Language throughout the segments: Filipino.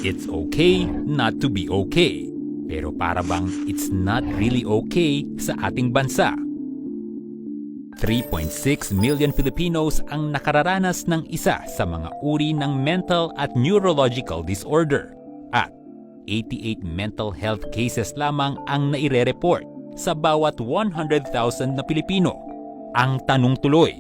It's okay not to be okay. Pero para bang it's not really okay sa ating bansa? 3.6 million Filipinos ang nakararanas ng isa sa mga uri ng mental at neurological disorder. At 88 mental health cases lamang ang naire-report sa bawat 100,000 na Pilipino. Ang tanong tuloy,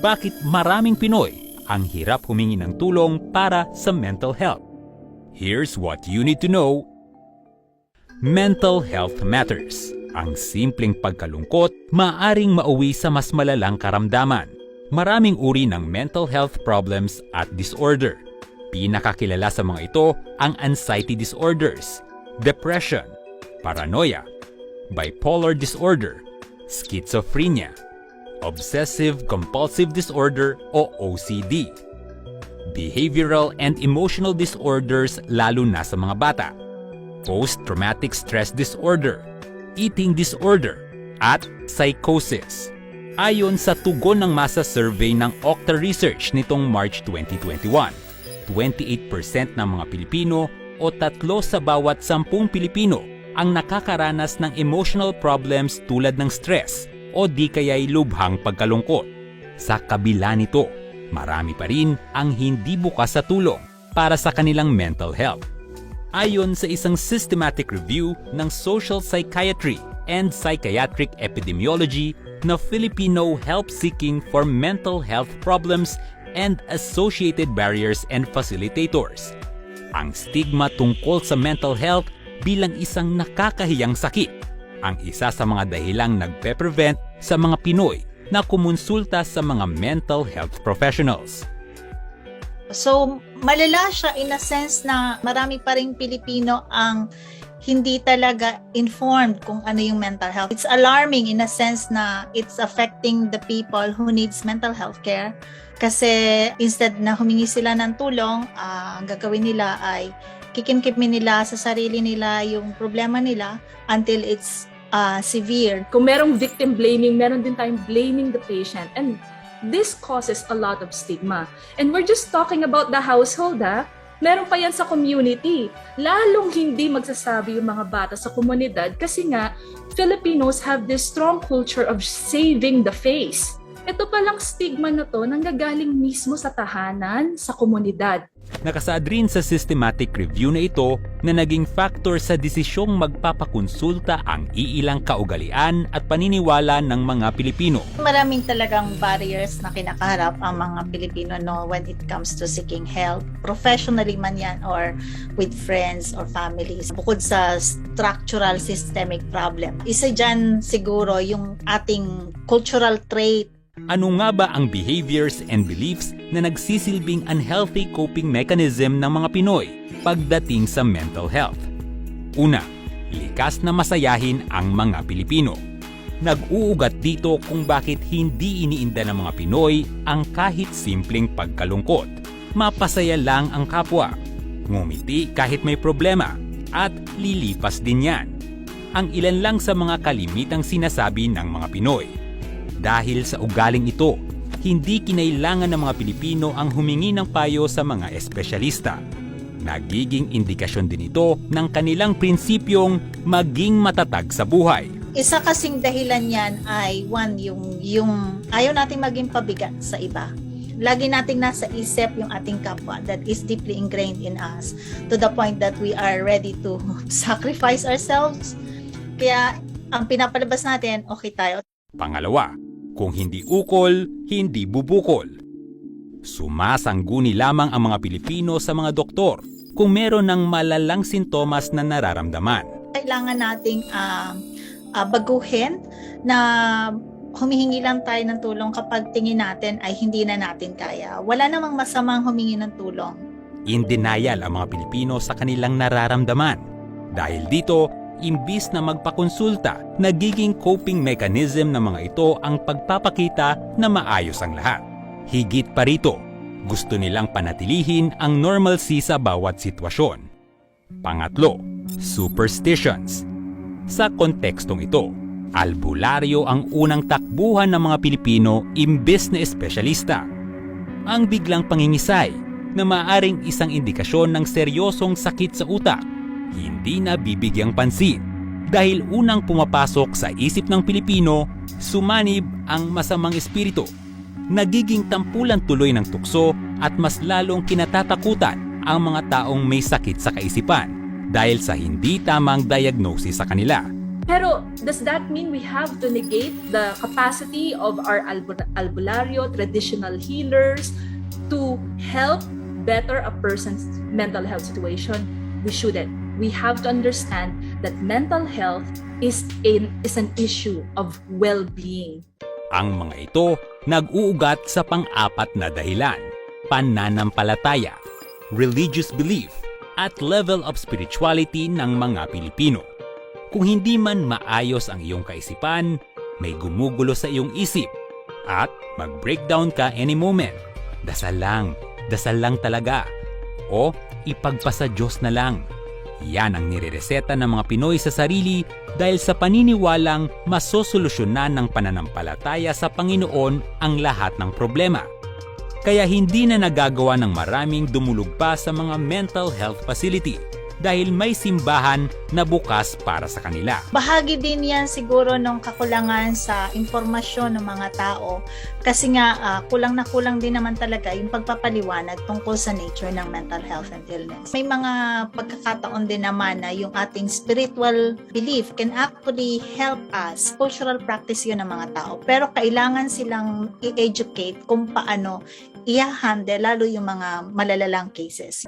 bakit maraming Pinoy ang hirap humingi ng tulong para sa mental health? Here's what you need to know. Mental health matters. Ang simpleng pagkalungkot maaring mauwi sa mas malalang karamdaman. Maraming uri ng mental health problems at disorder. Pinakakilala sa mga ito ang anxiety disorders, depression, paranoia, bipolar disorder, schizophrenia, obsessive-compulsive disorder o OCD, behavioral and emotional disorders lalo na sa mga bata, post-traumatic stress disorder, eating disorder, at psychosis. Ayon sa tugon ng masa survey ng Okta Research nitong March 2021, 28% ng mga Pilipino o 3 sa bawat 10 Pilipino ang nakakaranas ng emotional problems tulad ng stress o di kaya'y lubhang pagkalungkot. Sa kabila nito, marami pa rin ang hindi bukas sa tulong para sa kanilang mental health. Ayon sa isang systematic review ng Social Psychiatry and Psychiatric Epidemiology na Filipino Help Seeking for Mental Health Problems and Associated Barriers and Facilitators, ang stigma tungkol sa mental health bilang isang nakakahiyang sakit ang isa sa mga dahilang nagpe-prevent sa mga Pinoy na kumonsulta sa mga mental health professionals. So, malala siya in a sense na marami pa ring Pilipino ang hindi talaga informed kung ano yung mental health. It's alarming in a sense na it's affecting the people who needs mental health care. Kasi instead na humingi sila ng tulong, ang gagawin nila ay kikimkimin nila sa sarili nila yung problema nila until it's severe. Kung merong victim blaming, meron din tayong blaming the patient. And this causes a lot of stigma. And we're just talking about the household, ha? Meron pa yan sa community. Lalong hindi magsasabi yung mga bata sa komunidad kasi nga, Filipinos have this strong culture of saving the face. Ito palang stigma na to nanggagaling mismo sa tahanan, sa komunidad. Nakasaad rin sa systematic review na ito na naging factor sa desisyong magpapakonsulta ang iilang kaugalian at paniniwala ng mga Pilipino. Maraming talagang barriers na kinakaharap ang mga Pilipino when it comes to seeking help, professionally man yan or with friends or families. Bukod sa structural systemic problem, isa dyan siguro yung ating cultural trait. Ano nga ba ang behaviors and beliefs na nagsisilbing unhealthy coping mechanism ng mga Pinoy pagdating sa mental health? Una, likas na masayahin ang mga Pilipino. Nag-uugat dito kung bakit hindi iniinda ng mga Pinoy ang kahit simpleng pagkalungkot. Mapasaya lang ang kapwa, ngumiti kahit may problema, at lilipas din yan. Ang ilan lang sa mga kalimitang sinasabi ng mga Pinoy. Dahil sa ugaling ito, hindi kinailangan ng mga Pilipino ang humingi ng payo sa mga espesyalista. Nagiging indikasyon din ito ng kanilang prinsipyong maging matatag sa buhay. Isa kasing dahilan yan ay yung ayaw nating maging pabigat sa iba. Lagi nating nasa isip yung ating kapwa that is deeply ingrained in us to the point that we are ready to sacrifice ourselves. Kaya ang pinapalabas natin, okay tayo. Pangalawa, kung hindi ukol, hindi bubukol. Sumasangguni lamang ang mga Pilipino sa mga doktor kung meron ng malalang sintomas na nararamdaman. Kailangan nating baguhin na humihingi lang tayo ng tulong kapag tingin natin ay hindi na natin kaya. Wala namang masamang humingi ng tulong. In denial ang mga Pilipino sa kanilang nararamdaman. Dahil dito, imbis na magpakonsulta, nagiging coping mechanism ng mga ito ang pagpapakita na maayos ang lahat. Higit pa rito, gusto nilang panatilihin ang normalcy sa bawat sitwasyon. Pangatlo, superstitions. Sa kontekstong ito, albularyo ang unang takbuhan ng mga Pilipino imbes na espesyalista. Ang biglang pangingisay, na maaring isang indikasyon ng seryosong sakit sa utak, hindi na bibigyang pansin dahil unang pumapasok sa isip ng Pilipino, sumanib ang masamang espiritu. Nagiging tampulan tuloy ng tukso at mas lalong kinatatakutan ang mga taong may sakit sa kaisipan dahil sa hindi tamang diagnosis sa kanila. Pero does that mean we have to negate the capacity of our albularyo, traditional healers, to help better a person's mental health situation? We shouldn't. We have to understand that mental health is an issue of well-being. Ang mga ito nag-uugat sa pang-apat na dahilan: pananampalataya, religious belief, at level of spirituality ng mga Pilipino. Kung hindi man maayos ang iyong kaisipan, may gumugulo sa iyong isip, at mag-breakdown ka any moment, dasal lang talaga, o ipagpasa Diyos na lang. Yan ang nirereseta ng mga Pinoy sa sarili dahil sa paniniwalang masosolusyonan ng pananampalataya sa Panginoon ang lahat ng problema. Kaya hindi na nagagawa ng maraming dumulog pa sa mga mental health facility dahil may simbahan na bukas para sa kanila. Bahagi din yan siguro ng kakulangan sa impormasyon ng mga tao kasi nga kulang na kulang din naman talaga yung pagpapaliwanag tungkol sa nature ng mental health and illness. May mga pagkakataon din naman na yung ating spiritual belief can actually help us. Cultural practice yun ng mga tao. Pero kailangan silang i-educate kung paano i-handle lalo yung mga malalalang cases.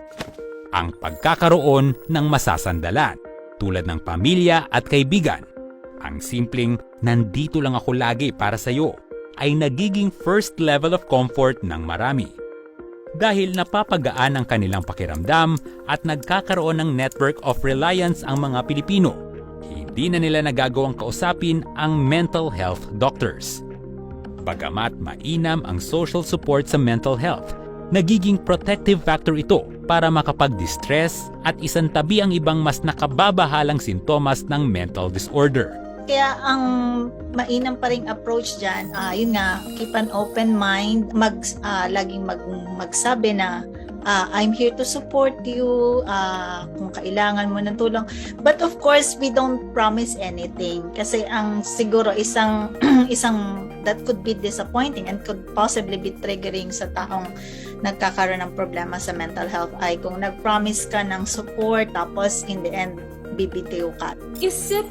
Ang pagkakaroon ng masasandalan tulad ng pamilya at kaibigan. Ang simpleng nandito lang ako lagi para sa iyo ay nagiging first level of comfort ng marami. Dahil napapagaan ang kanilang pakiramdam at nagkakaroon ng network of reliance ang mga Pilipino, hindi na nila nagagawang kausapin ang mental health doctors. Bagamat mainam ang social support sa mental health, nagiging protective factor ito para makapag-distress at isantabi ang ibang mas nakababahalang sintomas ng mental disorder. Kaya ang mainam pa ring approach dyan, yun nga, keep an open mind, laging magsabi na I'm here to support you kung kailangan mo ng tulong. But of course, we don't promise anything kasi ang siguro isang that could be disappointing and could possibly be triggering sa taong nagkakaroon ng problema sa mental health ay kung nag-promise ka ng support tapos in the end bibitiw ka. Is it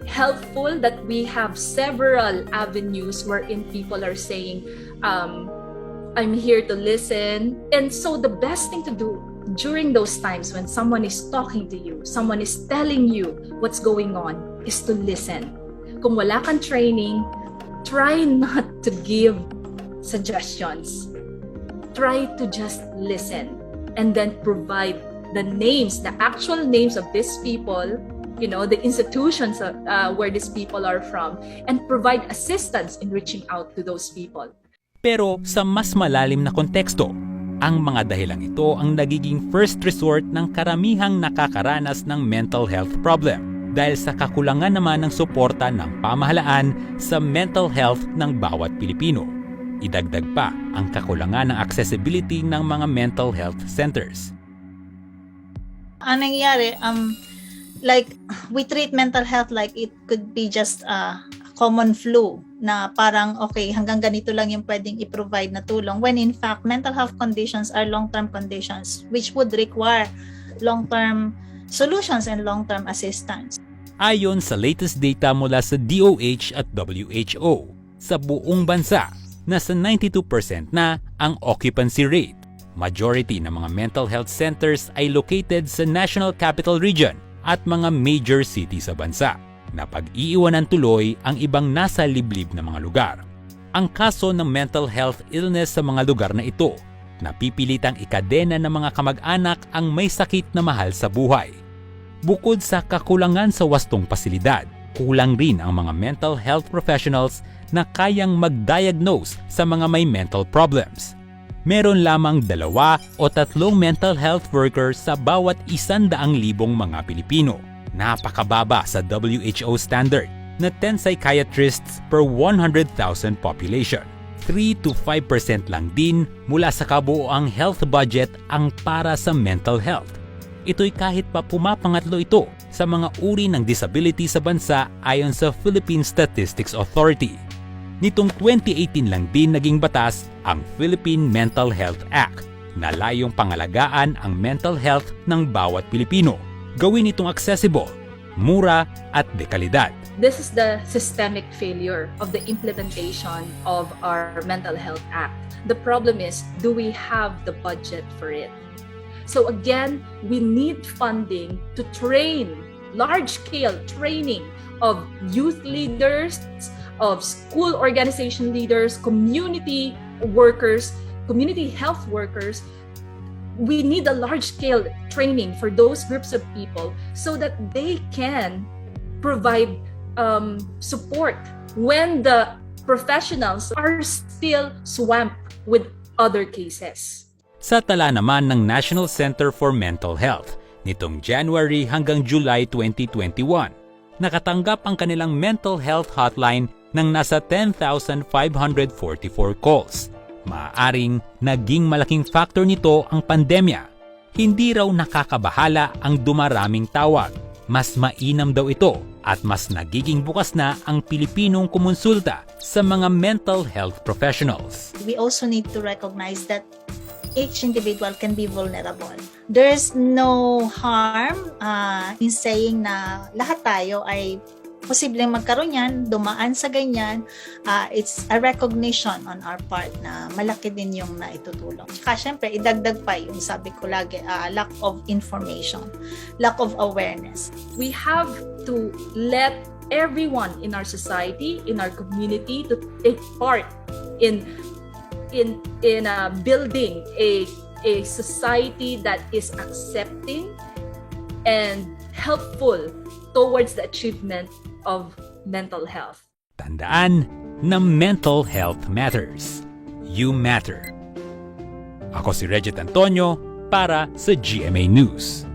helpful that we have several avenues wherein people are saying, I'm here to listen? And so the best thing to do during those times when someone is talking to you, someone is telling you what's going on, is to listen. Kung wala kang training, try not to give suggestions. Try to just listen and then provide the names, the actual names of these people, the institutions where these people are from, and provide assistance in reaching out to those people. Pero sa mas malalim na konteksto, ang mga dahilang ito ang nagiging first resort ng karamihang nakakaranas ng mental health problem dahil sa kakulangan naman ng suporta ng pamahalaan sa mental health ng bawat Pilipino. Idagdag pa ang kakulangan ng accessibility ng mga mental health centers. Ang nangyayari, like we treat mental health like it could be just a common flu na parang okay, hanggang ganito lang yung pwedeng i-provide na tulong when in fact mental health conditions are long-term conditions which would require long-term solutions and long-term assistance. Ayon sa latest data mula sa DOH at WHO, sa buong bansa, nasa 92% na ang occupancy rate. Majority ng mga mental health centers ay located sa National Capital Region at mga major cities sa bansa. Napag-iiwanan tuloy ang ibang nasa liblib na mga lugar. Ang kaso ng mental health illness sa mga lugar na ito, napipilitang ikadena ng mga kamag-anak ang may sakit na mahal sa buhay. Bukod sa kakulangan sa wastong pasilidad, kulang rin ang mga mental health professionals na kayang mag-diagnose sa mga may mental problems. Meron lamang 2 o 3 mental health workers sa bawat 100,000 mga Pilipino. Napakababa sa WHO standard na 10 psychiatrists per 100,000 population. 3 to 5% lang din mula sa kabuoang health budget ang para sa mental health. Ito'y kahit pa pumapangatlo ito sa mga uri ng disability sa bansa ayon sa Philippine Statistics Authority. Nitong 2018 lang din naging batas ang Philippine Mental Health Act na layong pangalagaan ang mental health ng bawat Pilipino. Gawin itong accessible, mura at dekalidad. This is the systemic failure of the implementation of our Mental Health Act. The problem is, do we have the budget for it? So again, we need funding to train, large-scale training of youth leaders, of school organization leaders, community workers, community health workers. We need a large-scale training for those groups of people so that they can provide support when the professionals are still swamped with other cases. Sa tala naman ng National Center for Mental Health, nitong January hanggang July 2021, nakatanggap ang kanilang mental health hotline ng nasa 10,544 calls. Maaaring naging malaking factor nito ang pandemya. Hindi raw nakakabahala ang dumaraming tawag. Mas mainam daw ito at mas nagiging bukas na ang Pilipinong kumonsulta sa mga mental health professionals. We also need to recognize that each individual can be vulnerable. There's no harm in saying na lahat tayo ay posibleng magkaroon yan, dumaan sa ganyan. It's a recognition on our part na malaki din yung naitutulong. Tsaka syempre, idagdag pa yung sabi ko lagi, lack of information, lack of awareness. We have to let everyone in our society, in our community, to take part in building a society that is accepting and helpful towards the achievement of mental health. Tandaan na mental health matters. You matter. Ako si Regit Antonio para sa GMA News.